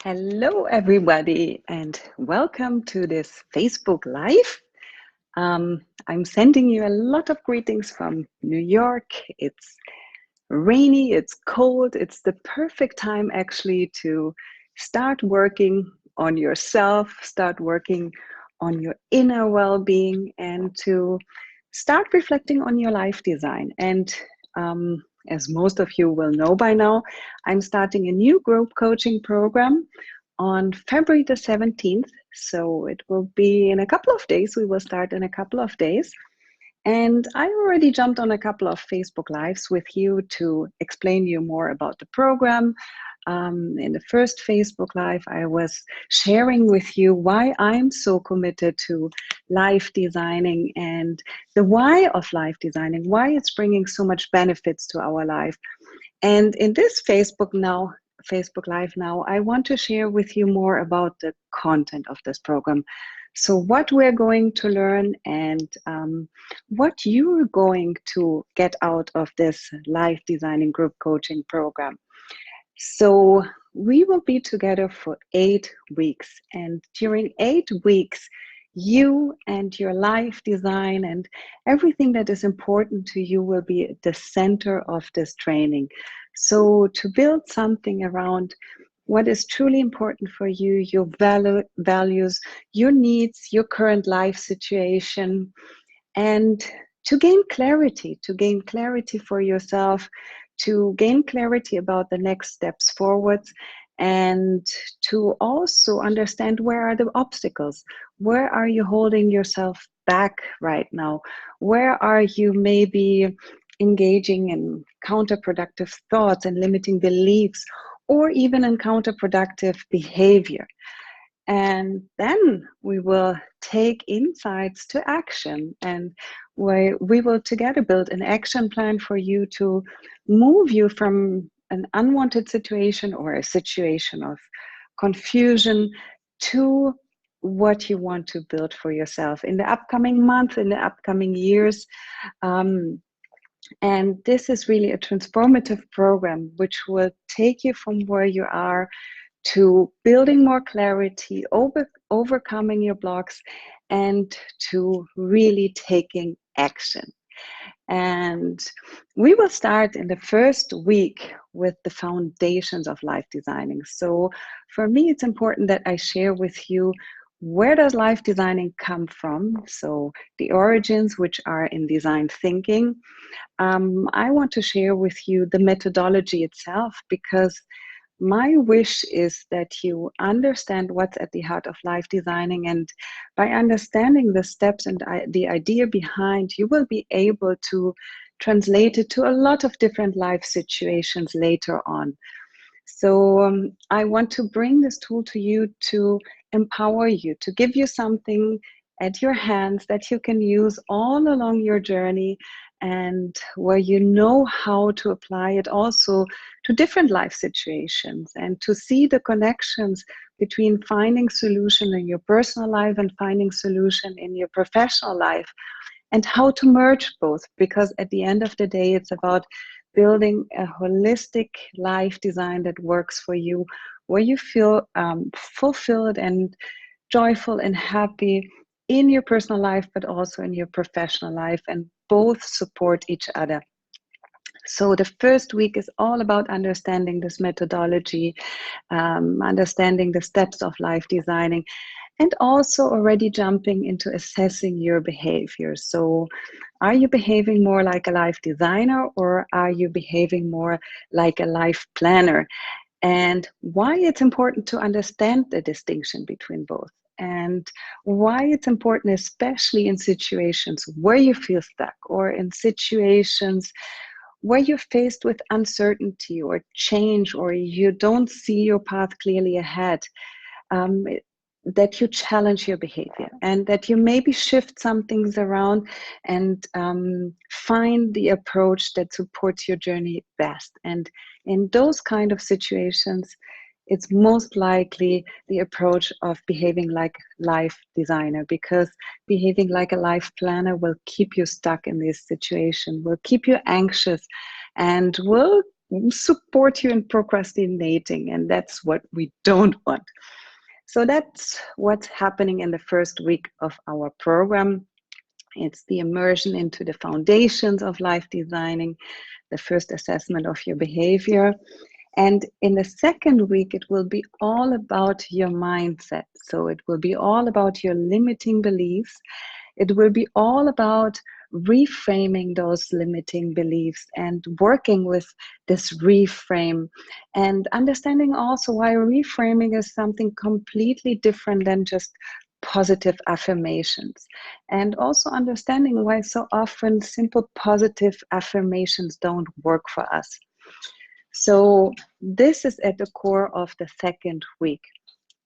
Hello, everybody, and welcome to this Facebook Live. I'm sending you a lot of greetings from New York. It's rainy, it's cold, it's the perfect time actually to start working on yourself, start working on your inner well being, and to start reflecting on your life design. And as most of you will know by now, I'm starting a new group coaching program on February the 17th. So it will be in a couple of days. We will start in a couple of days. And I already jumped on a couple of Facebook Lives with you to explain you more about the program. In the first Facebook Live, I was sharing with you why I'm so committed to life designing and the why of life designing, why it's bringing so much benefits to our life. And in this Facebook Live now, I want to share with you more about the content of this program. So what we're going to learn and what you're going to get out of this life designing group coaching program. So we will be together for 8 weeks, and during 8 weeks, you and your life design and everything that is important to you will be at the center of this training. So to build something around what is truly important for you, your values, your needs, your current life situation, and to gain clarity for yourself, to gain clarity about the next steps forwards, and to also understand where are the obstacles, where are you holding yourself back right now, where are you maybe engaging in counterproductive thoughts and limiting beliefs, or even in counterproductive behavior. And then we will take insights to action, and we will together build an action plan for you to move you from an unwanted situation or a situation of confusion to what you want to build for yourself in the upcoming month, in the upcoming years. And this is really a transformative program which will take you from where you are to building more clarity, overcoming your blocks, and to really taking action. And we will start in the first week with the foundations of life designing. So for me, it's important that I share with you, where does life designing come from? So the origins, which are in design thinking. I want to share with you the methodology itself, because my wish is that you understand what's at the heart of life designing, and by understanding the steps and the idea behind, you will be able to translate it to a lot of different life situations later on. So I want to bring this tool to you to empower you, to give you something at your hands that you can use all along your journey, and where you know how to apply it also to different life situations, and to see the connections between finding solution in your personal life and finding solution in your professional life, and how to merge both, because at the end of the day, it's about building a holistic life design that works for you, where you feel fulfilled and joyful and happy in your personal life, but also in your professional life, and both support each other. So the first week is all about understanding this methodology, understanding the steps of life designing, and also already jumping into assessing your behavior. So are you behaving more like a life designer, or are you behaving more like a life planner? And why it's important to understand the distinction between both, and why it's important, especially in situations where you feel stuck, or in situations where you're faced with uncertainty or change, or you don't see your path clearly ahead, um, that you challenge your behavior, and that you maybe shift some things around, and find the approach that supports your journey best. And in those kind of situations, it's most likely the approach of behaving like life designer, because behaving like a life planner will keep you stuck in this situation, will keep you anxious, and will support you in procrastinating, and that's what we don't want. So that's what's happening in the first week of our program. It's the immersion into the foundations of life designing, the first assessment of your behavior. And in the second week, it will be all about your mindset. So it will be all about your limiting beliefs. It will be all about reframing those limiting beliefs and working with this reframe and understanding also why reframing is something completely different than just positive affirmations, and also understanding why so often simple positive affirmations don't work for us. So this is at the core of the second week,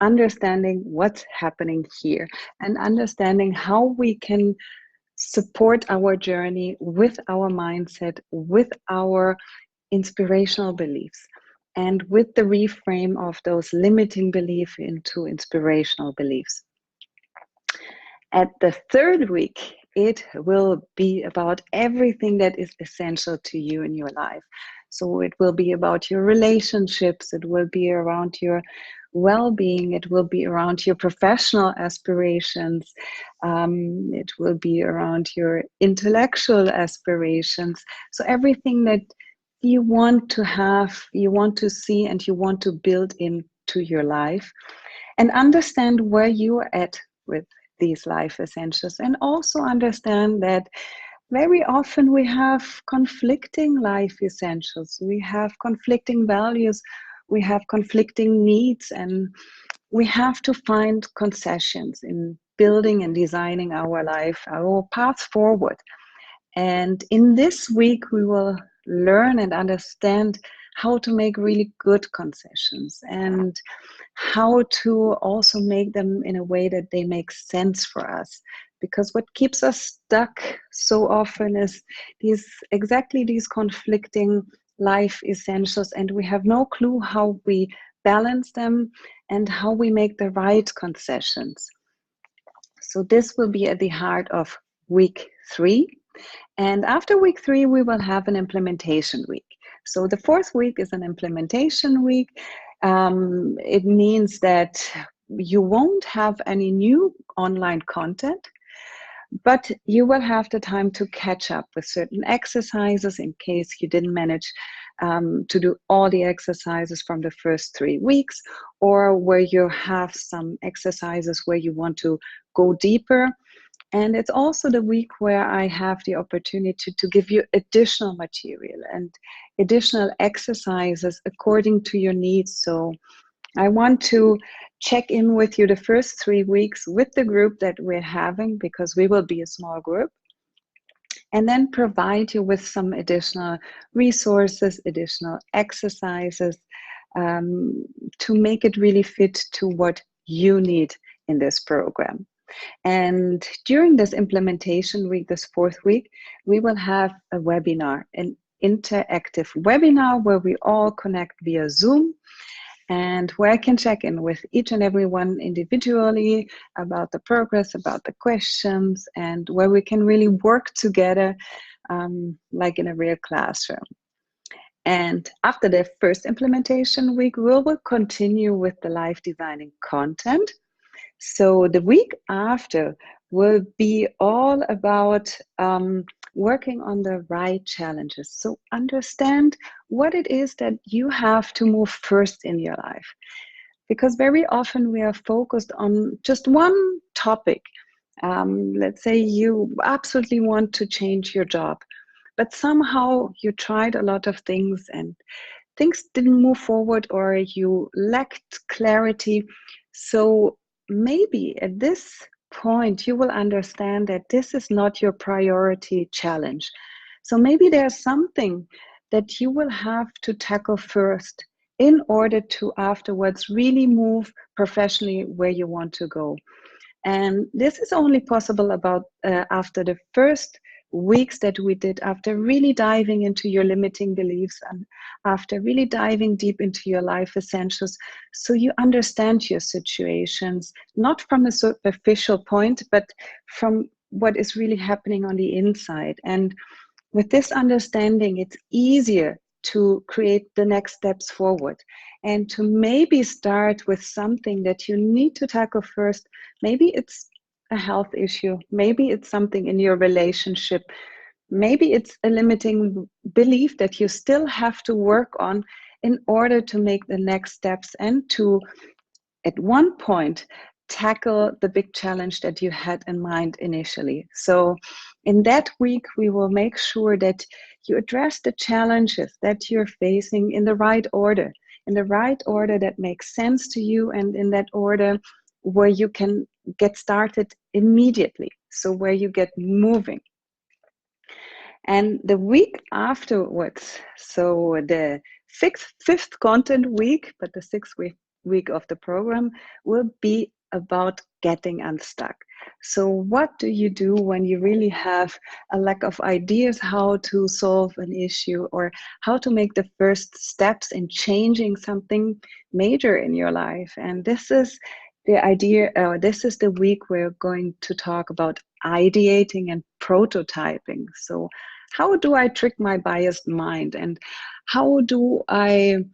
understanding what's happening here and understanding how we can support our journey with our mindset, with our inspirational beliefs, and with the reframe of those limiting beliefs into inspirational beliefs. At the third week, it will be about everything that is essential to you in your life. So it will be about your relationships, it will be around your well-being, it will be around your professional aspirations, it will be around your intellectual aspirations. So everything that you want to have, you want to see, and you want to build into your life, and understand where you are at with these life essentials, and also understand that very often we have conflicting life essentials, we have conflicting values, we have conflicting needs, and we have to find concessions in building and designing our life, our path forward. And in this week, we will learn and understand how to make really good concessions and how to also make them in a way that they make sense for us. Because what keeps us stuck so often is exactly these conflicting life essentials, and we have no clue how we balance them and how we make the right concessions. So this will be at the heart of week 3. And after week 3, we will have an implementation week. So the fourth week is an implementation week. It means that you won't have any new online content, but you will have the time to catch up with certain exercises in case you didn't manage to do all the exercises from the first 3 weeks, or where you have some exercises where you want to go deeper. And it's also the week where I have the opportunity to give you additional material and additional exercises according to your needs. So I want to check in with you the first 3 weeks with the group that we're having, because we will be a small group, and then provide you with some additional resources, additional exercises, to make it really fit to what you need in this program. And during this implementation week, this fourth week, we will have a webinar, an interactive webinar where we all connect via Zoom, and where I can check in with each and every one individually about the progress, about the questions, and where we can really work together like in a real classroom. And after the first implementation week, we will continue with the life designing content. So the week after will be all about working on the right challenges. So understand what it is that you have to move first in your life. Because very often we are focused on just one topic. Let's say you absolutely want to change your job, but somehow you tried a lot of things and things didn't move forward, or you lacked clarity. So maybe at this point you will understand that this is not your priority challenge. So maybe there's something that you will have to tackle first in order to afterwards really move professionally where you want to go. And this is only possible about after the first weeks that we did, after really diving into your limiting beliefs and after really diving deep into your life essentials, so you understand your situations, not from a superficial point, but from what is really happening on the inside. And with this understanding, it's easier to create the next steps forward, and to maybe start with something that you need to tackle first. Maybe it's a health issue, maybe it's something in your relationship, maybe it's a limiting belief that you still have to work on in order to make the next steps and to, at one point, tackle the big challenge that you had in mind initially. So in that week, we will make sure that you address the challenges that you're facing in the right order, that makes sense to you, and in that order where you can get started immediately, so where you get moving. And the week afterwards, so the fifth content week, but the sixth week of the program will be about getting unstuck. So what do you do when you really have a lack of ideas how to solve an issue, or how to make the first steps in changing something major in your life? And this is the idea, this is the week we're going to talk about ideating and prototyping. So how do I trick my biased mind, and how do I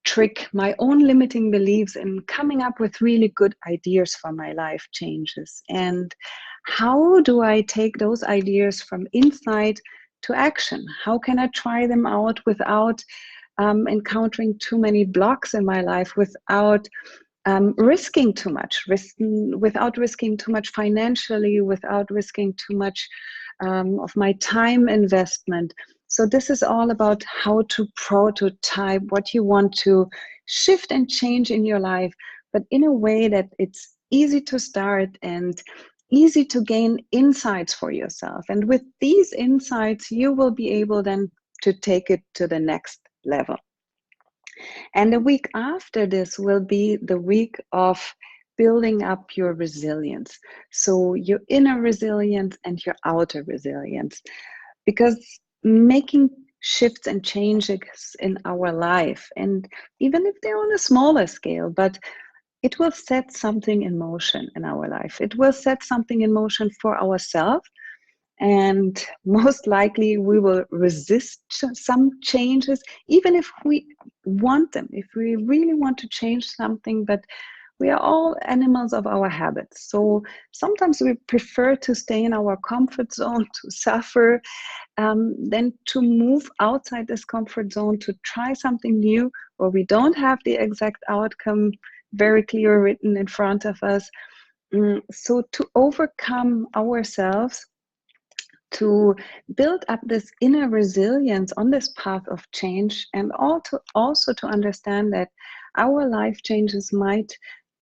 trick my own limiting beliefs in coming up with really good ideas for my life changes? And how do I take those ideas from insight to action? How can I try them out without encountering too many blocks in my life, without risking too much, without risking too much financially, without risking too much of my time investment? So this is all about how to prototype what you want to shift and change in your life, but in a way that it's easy to start and easy to gain insights for yourself. And with these insights, you will be able then to take it to the next level. And the week after this will be the week of building up your resilience. So your inner resilience and your outer resilience. Because making shifts and changes in our life, and even if they're on a smaller scale, but it will set something in motion in our life. It will set something in motion for ourselves, and most likely we will resist some changes, even if we want them, if we really want to change something. But we are all animals of our habits, so sometimes we prefer to stay in our comfort zone, to suffer, than to move outside this comfort zone, to try something new where we don't have the exact outcome very clear written in front of us. So to overcome ourselves, to build up this inner resilience on this path of change, and also to understand that our life changes might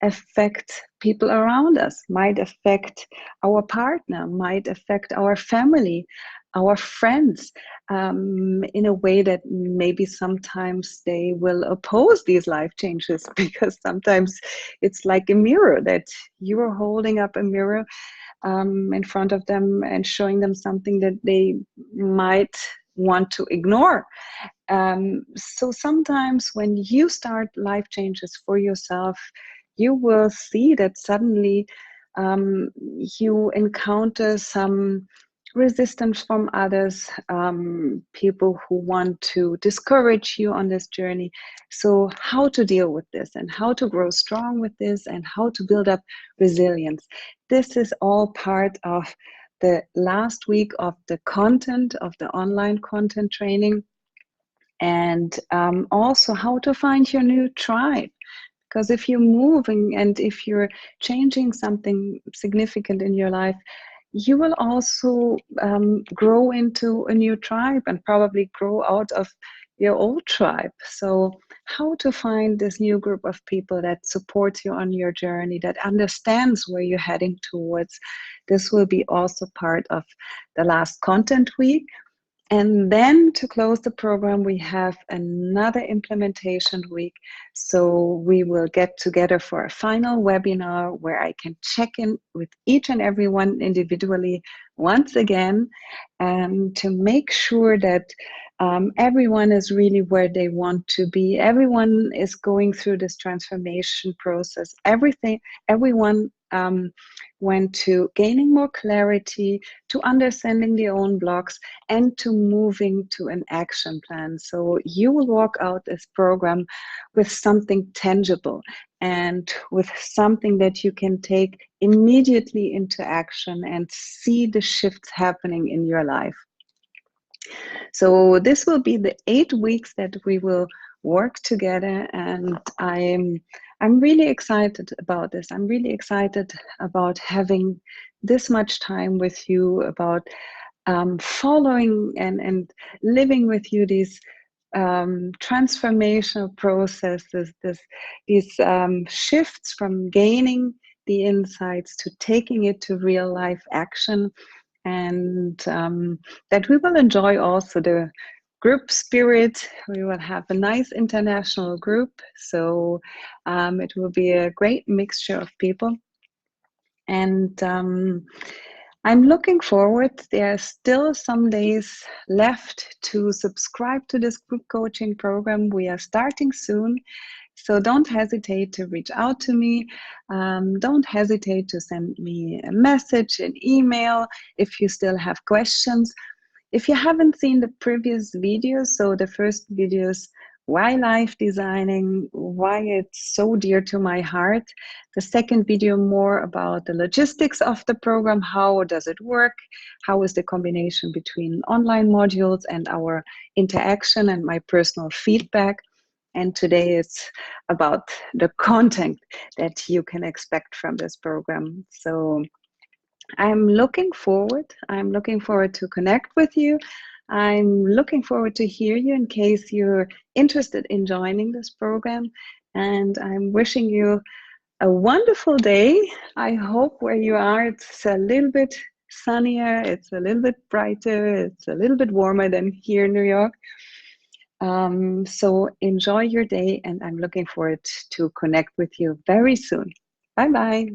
affect people around us, might affect our partner, might affect our family, our friends, in a way that maybe sometimes they will oppose these life changes, because sometimes it's like a mirror, that you are holding up a mirror in front of them and showing them something that they might want to ignore. So sometimes when you start life changes for yourself, you will see that suddenly you encounter some resistance from others, people who want to discourage you on this journey. So how to deal with this, and how to grow strong with this, and how to build up resilience. This is all part of the last week of the content, of the online content training. And also how to find your new tribe. Because if you're moving and if you're changing something significant in your life, you will also grow into a new tribe, and probably grow out of your old tribe. So how to find this new group of people that supports you on your journey, that understands where you're heading towards. This will be also part of the last content week. And then to close the program, we have another implementation week. So we will get together for a final webinar where I can check in with each and everyone individually once again, to make sure that everyone is really where they want to be. Everyone is going through this transformation process. Everyone went to gaining more clarity, to understanding the own blocks, and to moving to an action plan. So you will walk out this program with something tangible and with something that you can take immediately into action and see the shifts happening in your life. So this will be the 8 weeks that we will work together, and I'm really excited about this. I'm really excited about having this much time with you, about following and living with you these transformational processes, these shifts from gaining the insights to taking it to real life action, and that we will enjoy also the group spirit. We will have a nice international group, so it will be a great mixture of people. And I'm looking forward. There are still some days left to subscribe to this group coaching program. We are starting soon. So don't hesitate to reach out to me. Don't hesitate to send me a message, an email, if you still have questions. If you haven't seen the previous videos, so the first videos, why life designing, why it's so dear to my heart. The second video, more about the logistics of the program. How does it work? How is the combination between online modules and our interaction and my personal feedback? And today it's about the content that you can expect from this program. So I'm looking forward. I'm looking forward to connect with you. I'm looking forward to hear you in case you're interested in joining this program. And I'm wishing you a wonderful day. I hope where you are, it's a little bit sunnier, it's a little bit brighter, it's a little bit warmer than here in New York. So enjoy your day, and I'm looking forward to connect with you very soon. Bye-bye.